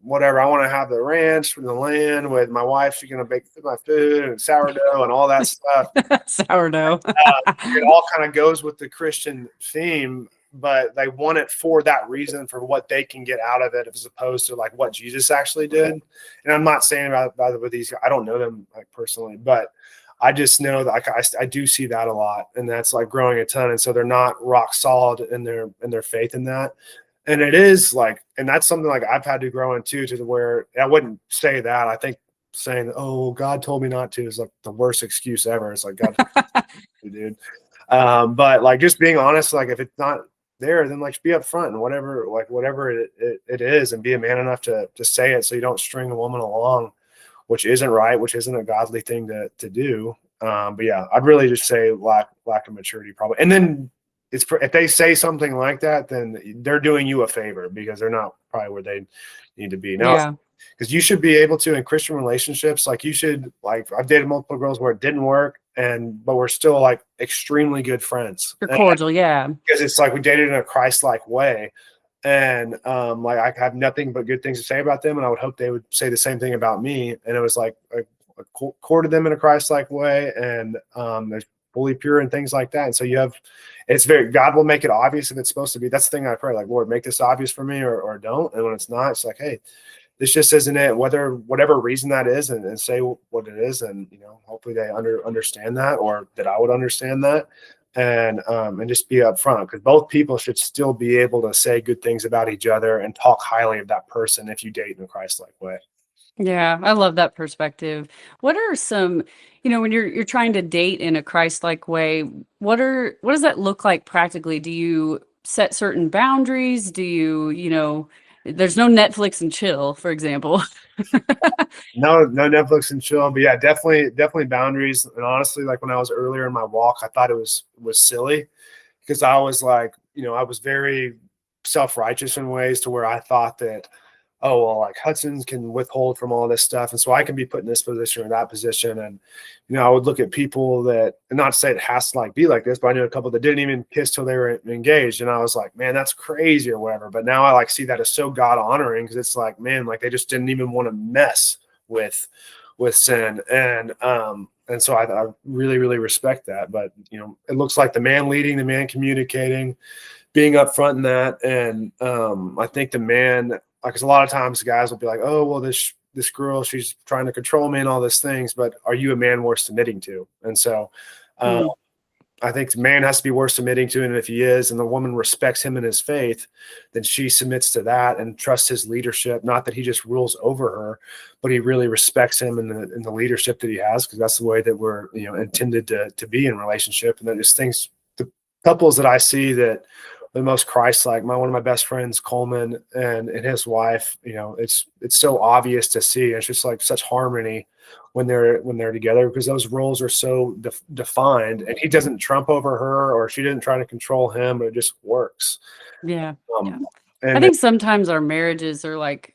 whatever. I want to have the ranch from the land with my wife. She's going to bake my food and sourdough and all that stuff. Sourdough. It all kind of goes with the Christian theme, but they want it for that reason, for what they can get out of it, as opposed to like what Jesus actually did. And I'm not saying about with these, I don't know them like personally, but I just know that I do see that a lot, and that's like growing a ton. And so they're not rock solid in their faith in that. And it is like, and that's something like I've had to grow into, to where I wouldn't say that. I think saying, oh, God told me not to is like the worst excuse ever. It's like, God, dude. But like just being honest, like if it's not there, then like be upfront and whatever it is, and be a man enough to say it, so you don't string a woman along, which isn't right, which isn't a godly thing to do. But yeah, I'd really just say lack of maturity probably. And then if they say something like that, then they're doing you a favor, because they're not probably where they need to be now. Yeah. Because you should be able to, in Christian relationships, like you should, like I've dated multiple girls where it didn't work, but we're still like extremely good friends. You're cordial, yeah. Because it's like we dated in a Christ-like way. And like I have nothing but good things to say about them, and I would hope they would say the same thing about me. And it was like I courted them in a Christ-like way, and they're fully pure and things like that. And so God will make it obvious if it's supposed to be. That's the thing I pray, like, Lord, make this obvious for me, or don't. And when it's not, it's like, hey, this just isn't it, whatever reason that is, and say what it is. And hopefully they understand that, or that I would understand that. And just be upfront, because both people should still be able to say good things about each other and talk highly of that person if you date in a Christ-like way. Yeah, I love that perspective. What are some, when you're trying to date in a Christ-like way, what does that look like practically? Do you set certain boundaries? Do you, there's no Netflix and chill, for example. No Netflix and chill, but yeah, definitely boundaries. And honestly, like when I was earlier in my walk, I thought it was silly, because I was like, I was very self-righteous in ways to where I thought that, oh, well, like Hudson's can withhold from all this stuff, and so I can be put in this position or that position. And I would look at people that, and not to say it has to like be like this, but I knew a couple that didn't even kiss till they were engaged, and I was like, man, that's crazy or whatever. But now I like see that as so God honoring, because it's like, man, like they just didn't even want to mess with sin. And so I really, really respect that. But it looks like the man leading, the man communicating, being upfront in that. And I think the man, because a lot of times guys will be like, oh, well, this girl, she's trying to control me and all these things, but are you a man worth submitting to? And so I think the man has to be worth submitting to, and if he is, and the woman respects him in his faith, then she submits to that and trusts his leadership. Not that he just rules over her, but he really respects him in the leadership that he has, because that's the way that we're intended to be in relationship. And then just the couples that I see that the most Christ-like, one of my best friends, Coleman, and his wife, it's so obvious to see. It's just like such harmony when they're together, because those roles are so defined, and he doesn't trump over her, or she didn't try to control him, but it just works. Yeah. And I think sometimes our marriages are like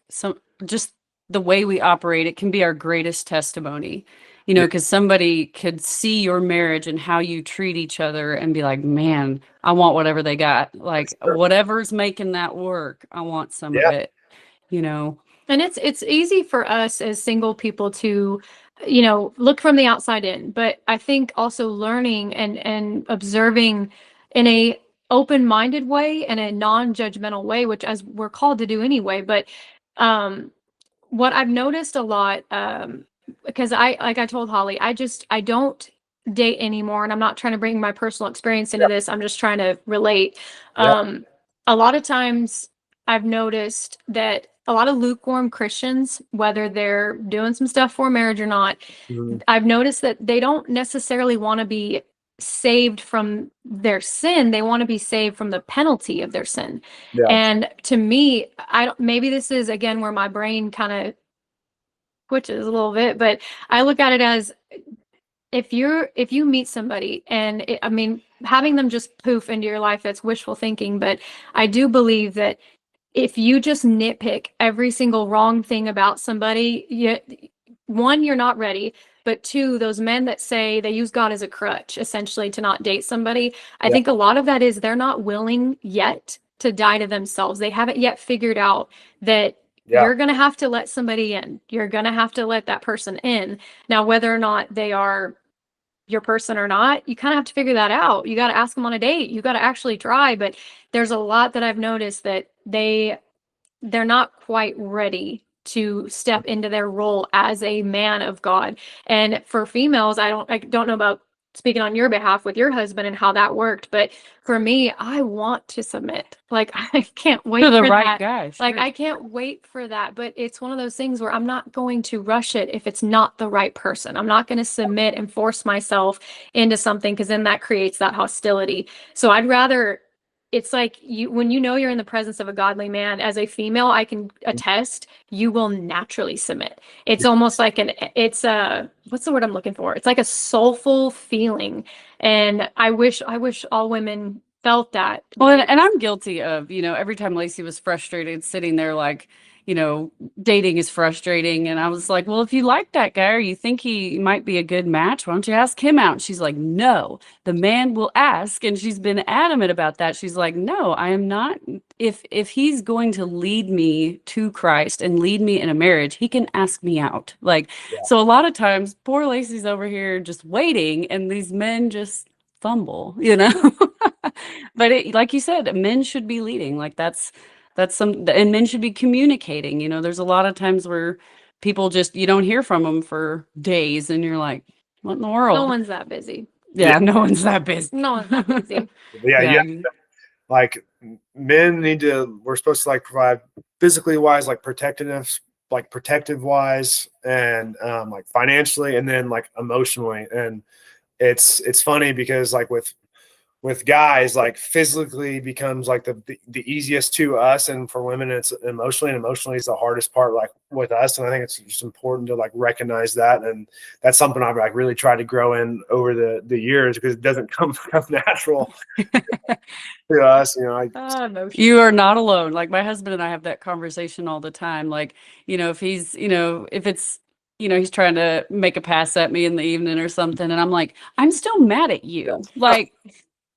just the way we operate. It can be our greatest testimony, because somebody could see your marriage and how you treat each other and be like, man, I want whatever they got. Like whatever's making that work, I want some of it, And it's easy for us as single people to, look from the outside in. But I think also learning and observing in a open-minded way and a non-judgmental way, which as we're called to do anyway. But what I've noticed a lot, because like I told Holly, I don't date anymore, and I'm not trying to bring my personal experience into this. I'm just trying to relate. A lot of times I've noticed that a lot of lukewarm Christians, whether they're doing some stuff for marriage or not, I've noticed that they don't necessarily want to be saved from their sin. They want to be saved from the penalty of their sin. And to me, maybe this is again where my brain kind of twitches a little bit, but I look at it as if you meet somebody and having them just poof into your life, that's wishful thinking. But I do believe that if you just nitpick every single wrong thing about somebody, one, you're not ready. But two, those men that say they use God as a crutch, essentially, to not date somebody, I think a lot of that is they're not willing yet to die to themselves. They haven't yet figured out that you're going to have to let somebody in. You're going to have to let that person in. Now, whether or not they are your person or not, you kind of have to figure that out. You got to ask them on a date. You got to actually try. But there's a lot that I've noticed that they're not quite ready to step into their role as a man of God. And for females, I don't know about speaking on your behalf with your husband and how that worked, but for me, I want to submit. Like, I can't wait for the for right that. guy. Sure. Like, I can't wait for that. But it's one of those things where I'm not going to rush it if it's not the right person. I'm not going to submit and force myself into something, because then that creates that hostility. So I'd rather, it's like when you know you're in the presence of a godly man, as a female, I can attest, you will naturally submit. It's almost like it's a, what's the word I'm looking for? It's like a soulful feeling. And I wish all women felt that. Well, and I'm guilty of, every time Lacey was frustrated, sitting there like, dating is frustrating. And I was like, well, if you like that guy or you think he might be a good match, why don't you ask him out? And she's like, no, the man will ask. And she's been adamant about that. She's like, no, I am not. If he's going to lead me to Christ and lead me in a marriage, he can ask me out. Like, so a lot of times poor Lacey's over here just waiting and these men just fumble, But like you said, men should be leading. Like and men should be communicating. There's a lot of times where people just, you don't hear from them for days and you're like, what in the No world? one's that busy. Yeah, no one's that busy. No one's that busy. Yeah. Like men we're supposed to like provide physically wise, like protective wise, and like financially, and then like emotionally. And it's funny because like with guys, like physically becomes like the easiest to us, and for women it's emotionally is the hardest part, like with us. And I think it's just important to like recognize that, and that's something I've like really tried to grow in over the years, because it doesn't come natural to us. You are not alone. Like my husband and I have that conversation all the time. Like, if he's, if it's, he's trying to make a pass at me in the evening or something, and I'm like, I'm still mad at you. Like,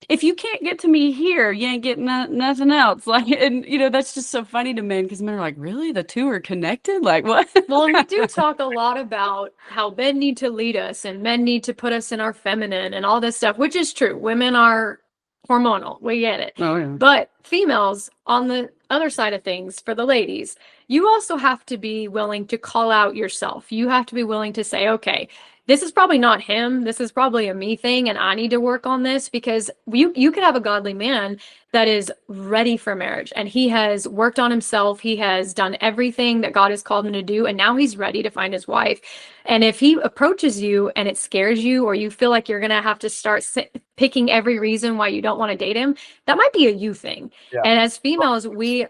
if you can't get to me here, you ain't getting nothing else. Like, and that's just so funny to men, because men are like, really? The two are connected? Like, what? Well, and we do talk a lot about how men need to lead us and men need to put us in our feminine and all this stuff, which is true. Women are hormonal. We get it. Oh, yeah. But females, on the other side of things, for the ladies, you also have to be willing to call out yourself. You have to be willing to say, okay, this is probably not him. This is probably a me thing, and I need to work on this, because you could have a godly man that is ready for marriage, and he has worked on himself. He has done everything that God has called him to do, and now he's ready to find his wife. And if he approaches you and it scares you, or you feel like you're going to have to start picking every reason why you don't want to date him, that might be a you thing. Yeah. And as females, we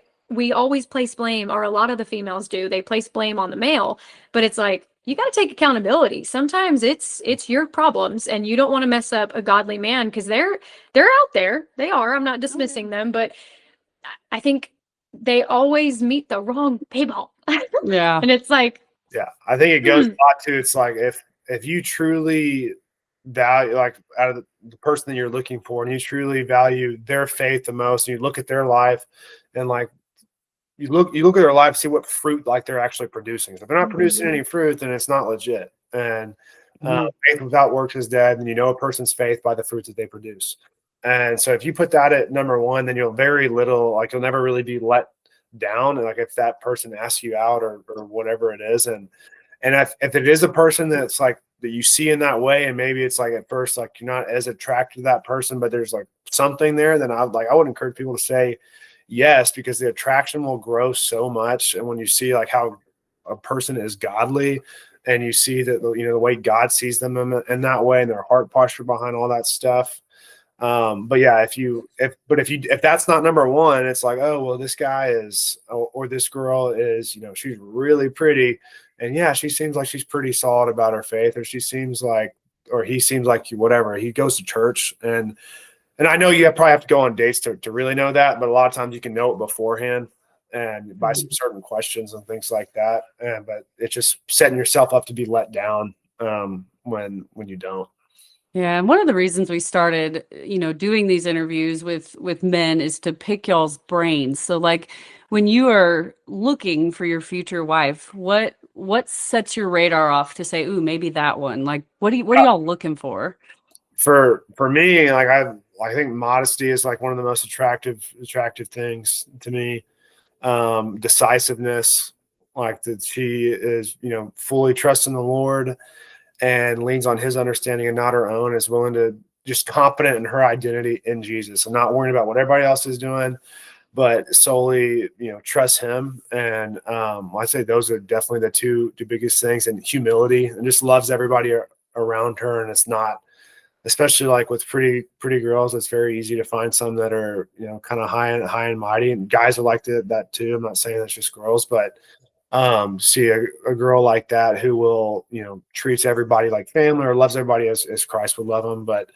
always place blame, or a lot of the females do. They place blame on the male, but it's like, you got to take accountability. Sometimes it's your problems, and you don't want to mess up a godly man, because they're out there. They are. I'm not dismissing them, but I think they always meet the wrong people. Yeah. And it's like, yeah, I think it goes a lot to, it's like if you truly value, like out of the person that you're looking for, and you truly value their faith the most, and you look at their life and like you look at their life, see what fruit like they're actually producing. So if they're not producing any fruit, then it's not legit. And faith without works is dead. And you know a person's faith by the fruits that they produce. And so if you put that at number one, then you'll never really be let down. And like if that person asks you out or whatever it is, and if it is a person that's like that you see in that way, and maybe it's like at first like you're not as attracted to that person, but there's like something there, then I would encourage people to say yes, because the attraction will grow so much. And when you see like how a person is godly, and you see that the way God sees them in that way, and their heart posture behind all that stuff. But yeah, if that's not number one, it's like, oh well, this guy is or this girl is, she's really pretty, and yeah, she seems like she's pretty solid about her faith, or he seems like whatever, he goes to church, and I know you probably have to go on dates to really know that, but a lot of times you can know it beforehand and by some certain questions and things like that. But it's just setting yourself up to be let down when you don't. Yeah, and one of the reasons we started, doing these interviews with men is to pick y'all's brains. So like when you are looking for your future wife, what sets your radar off to say, ooh, maybe that one? Like what are y'all looking for? For me, like I think modesty is like one of the most attractive things to me. Decisiveness, like that she is, fully trusting the Lord and leans on his understanding and not her own, is willing to just confident in her identity in Jesus and not worrying about what everybody else is doing, but solely, trust him. And I'd say those are definitely the two biggest things, and humility, and just loves everybody around her. And it's not especially like with pretty girls, it's very easy to find some that are, kind of high and mighty, and guys are like that too. I'm not saying that's just girls, but see a girl like that who will, treats everybody like family or loves everybody as Christ would love them. But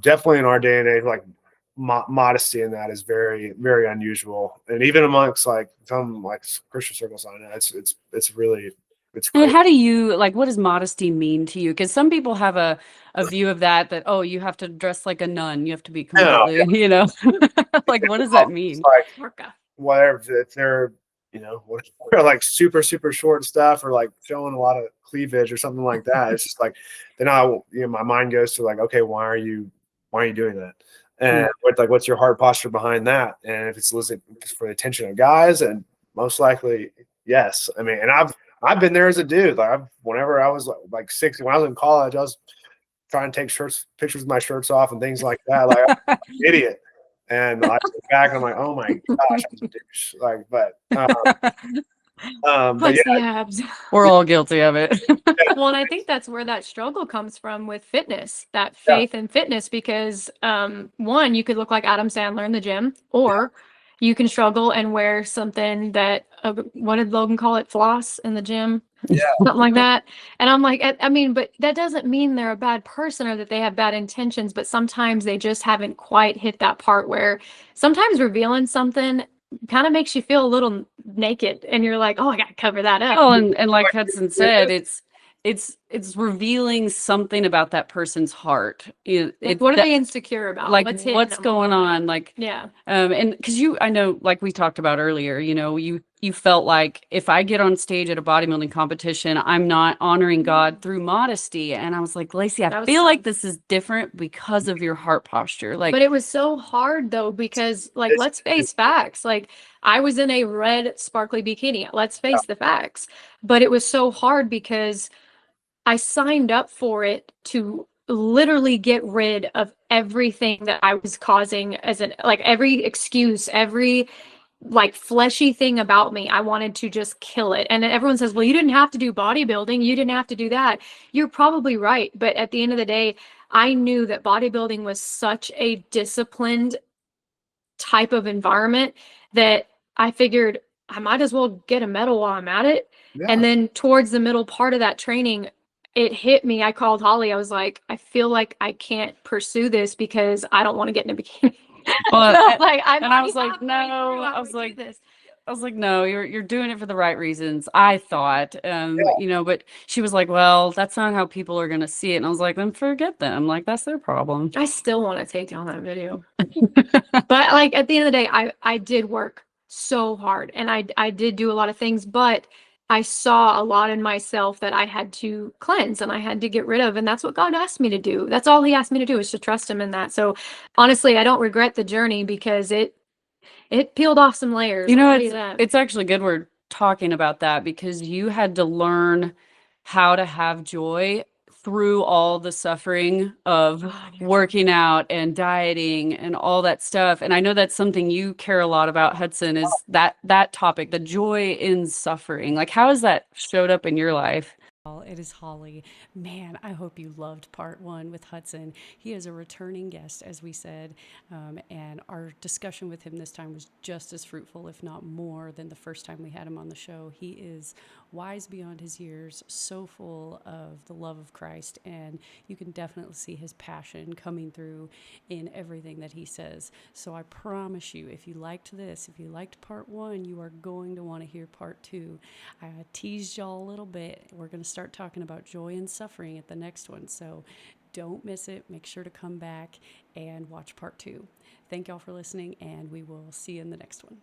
definitely in our day and age, like modesty in that is very, very unusual. And even amongst like some like Christian circles, I know it's really, it's And crazy. how do you like, what does modesty mean to you? Because some people have a view of that, oh, you have to dress like a nun. You have to be No, completely, like, what does that it's mean? like Orca. whatever, if they're, we're like super, super short stuff or like showing a lot of cleavage or something like that. It's just like, then my mind goes to like, okay, why are you doing that? And what's your heart posture behind that? And if it's listening for the attention of guys, and most likely, yes. I mean, and I've been there as a dude. Like whenever I was like 60, when I was in college, I was trying to take pictures of my shirts off and things like that. Like I'm an idiot. And I look back and I'm like, oh my gosh, I'm a douche. Like, but Flex yeah, the abs. We're all guilty of it. Well, and I think that's where that struggle comes from with fitness, that yeah, faith in fitness, because one, you could look like Adam Sandler in the gym, or you can struggle and wear something that what did Logan call it? Floss in the gym, yeah, something like that. And I'm like, I mean, but that doesn't mean they're a bad person or that they have bad intentions, but sometimes they just haven't quite hit that part where sometimes revealing something kind of makes you feel a little naked, and you're like, oh, I gotta cover that up. Well, and like Hudson said, it's revealing something about that person's heart. Like, what are they insecure about? Like What's hitting what's them going on? Like, Yeah. and because I know, like we talked about earlier, you felt like if I get on stage at a bodybuilding competition, I'm not honoring God through modesty. And I was like, Lacey, I That was feel like tough. this is different because of your heart posture. But Like, it was so hard though, because like, let's face facts. Like, I was in a red sparkly bikini. Let's face the facts. But it was so hard because I signed up for it to literally get rid of everything that I was causing as like every excuse, every like fleshy thing about me. I wanted to just kill it. And then everyone says, well, you didn't have to do bodybuilding. You didn't have to do that. You're probably right. But at the end of the day, I knew that bodybuilding was such a disciplined type of environment that I figured I might as well get a medal while I'm at it. And yeah. then towards the middle part of that training, it hit me. I called Holly. I was like, I feel like I can't pursue this because I don't want to get in a bikini. well, So, like, I'm and I was already like, halfway no, through. I I'm was gonna do like, this. no, you're doing it for the right reasons, I thought. But she was like, well, that's not how people are gonna see it. And I was like, then forget them. Like, that's their problem. I still want to take down that video. But like at the end of the day, I did work so hard, and I did do a lot of things, but I saw a lot in myself that I had to cleanse and I had to get rid of, and that's what God asked me to do. That's all he asked me to do, is to trust him in that. So honestly, I don't regret the journey because it peeled off some layers. I'll tell you that. It's actually good we're talking about that, because you had to learn how to have joy through all the suffering of working out and dieting and all that stuff. And I know that's something you care a lot about, Hudson, is that topic, the joy in suffering. Like, how has that showed up in your life? It is Holly. Man, I hope you loved part one with Hudson. He is a returning guest, as we said, and our discussion with him this time was just as fruitful, if not more, than the first time we had him on the show. He is wise beyond his years, so full of the love of Christ, and you can definitely see his passion coming through in everything that he says. So I promise you, if you liked this, if you liked part one, you are going to want to hear part two. I teased y'all a little bit. We're going to start talking about joy and suffering at the next one. So don't miss it. Make sure to come back and watch part two. Thank y'all for listening, and we will see you in the next one.